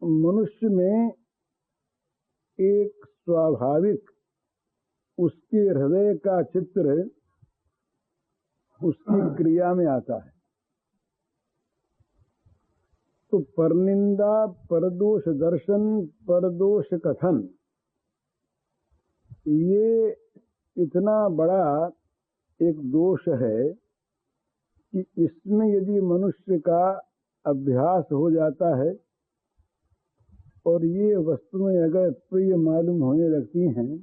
मनुष्य में एक स्वाभाविक उसके हृदय का चित्र उसकी क्रिया में आता है। तो परनिंदा, परदोष दर्शन, परदोष कथन, ये इतना बड़ा एक दोष है कि इसमें यदि मनुष्य का अभ्यास हो जाता है और ये वस्तुएं अगर प्रिय मालूम होने लगती हैं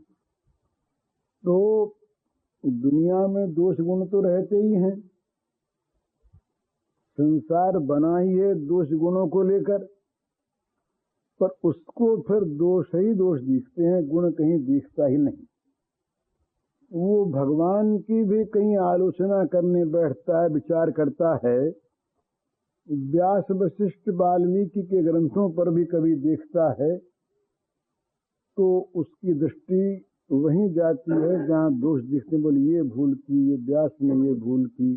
तो दुनिया में दोष गुण तो रहते ही हैं। संसार बना ही है दोष गुणों को लेकर, पर उसको फिर दोष ही दोष दिखते हैं, गुण कहीं दिखता ही नहीं। वो भगवान की भी कहीं आलोचना करने बैठता है, विचार करता है। व्यास वशिष्ठ वाल्मीकि के ग्रंथों पर भी कभी देखता है तो उसकी दृष्टि वहीं जाती है जहाँ दोष दिखते। बोले ये भूल की, ये व्यास ने ये भूल की,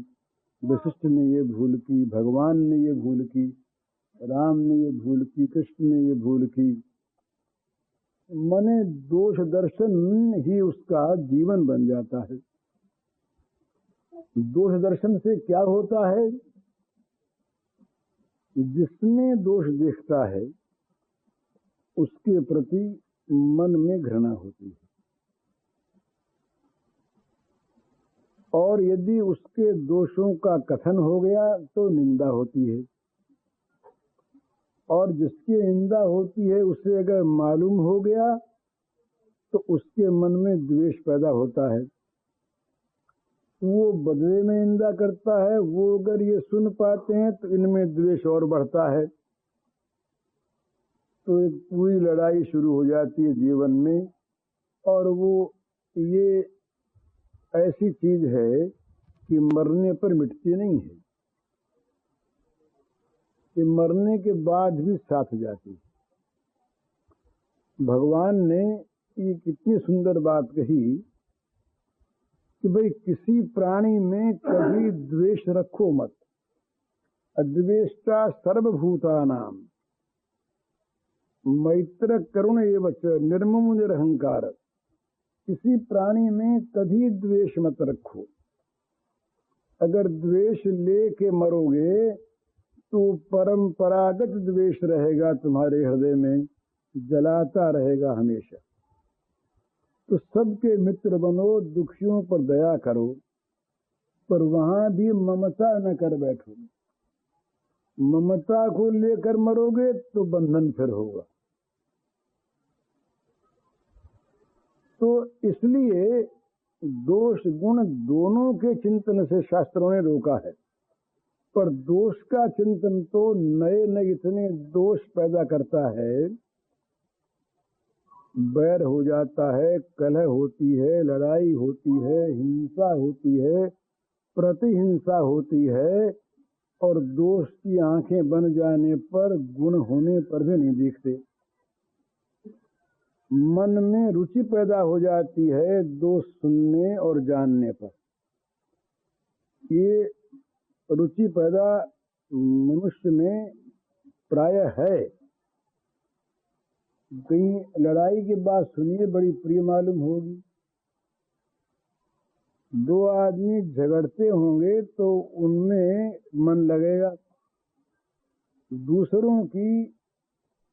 वशिष्ठ ने ये भूल की, भगवान ने ये भूल की, राम ने ये भूल की, कृष्ण ने ये भूल की। मने दोष दर्शन ही उसका जीवन बन जाता है। दोष दर्शन से क्या होता है? जिसमें दोष देखता है उसके प्रति मन में घृणा होती है, और यदि उसके दोषों का कथन हो गया तो निंदा होती है, और जिसकी निंदा होती है उसे अगर मालूम हो गया तो उसके मन में द्वेष पैदा होता है। वो बदले में निंदा करता है। वो अगर ये सुन पाते हैं तो इनमें द्वेष और बढ़ता है। तो एक पूरी लड़ाई शुरू हो जाती है जीवन में। और वो ये ऐसी चीज है कि मरने पर मिटती नहीं है, कि मरने के बाद भी साथ जाती है। भगवान ने ये कितनी सुंदर बात कही कि भाई किसी प्राणी में कभी द्वेष रखो मत। अद्वेष्टा सर्वभूतानाम मैत्र करुण एवच निर्मम निरहंकार। किसी प्राणी में कभी द्वेष मत रखो। अगर द्वेष लेके मरोगे तो परंपरागत द्वेष रहेगा तुम्हारे हृदय में, जलाता रहेगा हमेशा। तो सबके मित्र बनो, दुखियों पर दया करो, पर वहां भी ममता न कर बैठो। ममता को लेकर मरोगे तो बंधन फिर होगा। तो इसलिए दोष गुण दोनों के चिंतन से शास्त्रों ने रोका है। पर दोष का चिंतन तो नए नए इतने दोष पैदा करता है, बैर हो जाता है, कलह होती है, लड़ाई होती है, हिंसा होती है, प्रतिहिंसा होती है, और दोष की आंखें बन जाने पर, गुण होने पर भी नहीं दिखते। मन में रुचि पैदा हो जाती है दोष सुनने और जानने पर। ये रुचि पैदा मनुष्य में प्राय है। कहीं लड़ाई की बात सुनिए, बड़ी प्रिय मालूम होगी। दो आदमी झगड़ते होंगे तो उनमें मन लगेगा। दूसरों की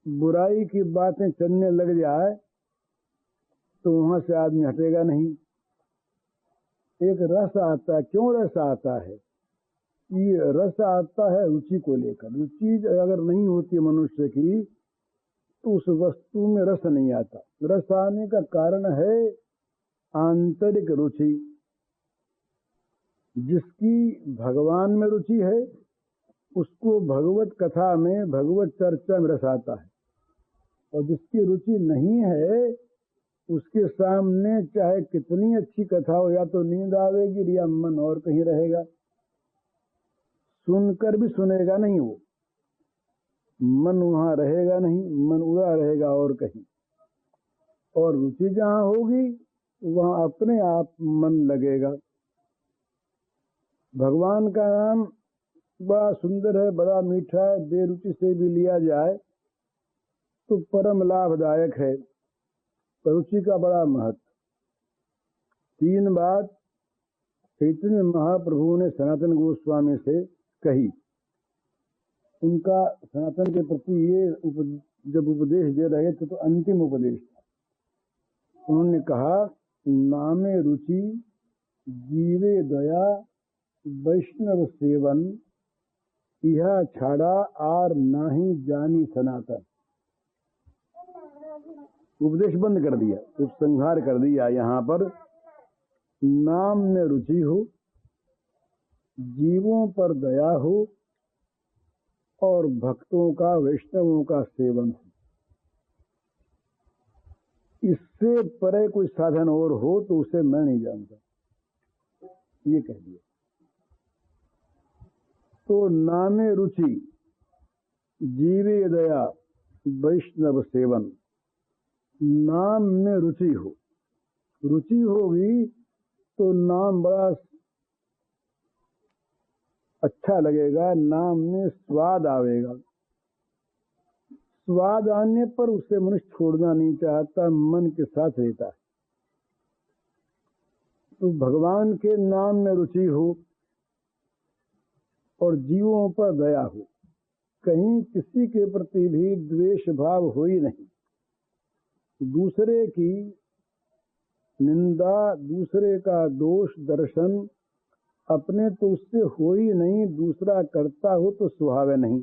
बुराई की बातें चलने लग जाए तो वहां से आदमी हटेगा नहीं। एक रस आता है। क्यों रस आता है? ये रस आता है रुचि को लेकर। रुचि अगर नहीं होती मनुष्य की तो उस वस्तु में रस नहीं आता। रस आने का कारण है आंतरिक रुचि। जिसकी भगवान में रुचि है उसको भगवत कथा में, भगवत चर्चा में रस आता है, और जिसकी रुचि नहीं है उसके सामने चाहे कितनी अच्छी कथा हो, या तो नींद आवेगी या मन और कहीं रहेगा। सुनकर भी सुनेगा नहीं, वो मन वहां रहेगा नहीं, मन उड़ा रहेगा और कहीं। और रुचि जहां होगी वहां अपने आप मन लगेगा। भगवान का नाम बड़ा सुंदर है, बड़ा मीठा है। बेरुचि से भी लिया जाए तो परम लाभदायक है। रुचि का बड़ा महत्व। 3 बात चैतन्य महाप्रभु ने सनातन गोस्वामी से कही। उनका सनातन के प्रति ये जब उपदेश दे रहे थे तो अंतिम उपदेश था। उन्होंने कहा, नामे रुचि जीवे दया वैष्णव सेवन, यह छाड़ा आर नाही जानी सनातन। उपदेश बंद कर दिया, उपसंहार कर दिया। यहाँ पर नाम में रुचि हो, जीवों पर दया हो और भक्तों का वैष्णवों का सेवन हो। इससे परे कोई साधन और हो तो उसे मैं नहीं जानता, ये कह दिया। तो नामे रुचि जीवे दया वैष्णव सेवन, नाम में रुचि हो। रुचि होगी तो नाम बड़ा अच्छा लगेगा, नाम में स्वाद आवेगा। स्वाद आने पर उसे मनुष्य छोड़ना नहीं चाहता, मन के साथ रहता है। तो भगवान के नाम में रुचि हो और जीवों पर दया हो, कहीं किसी के प्रति भी द्वेष भाव हो ही नहीं। दूसरे की निंदा, दूसरे का दोष दर्शन अपने तो उससे हो ही नहीं, दूसरा करता हो तो स्वभाव नहीं।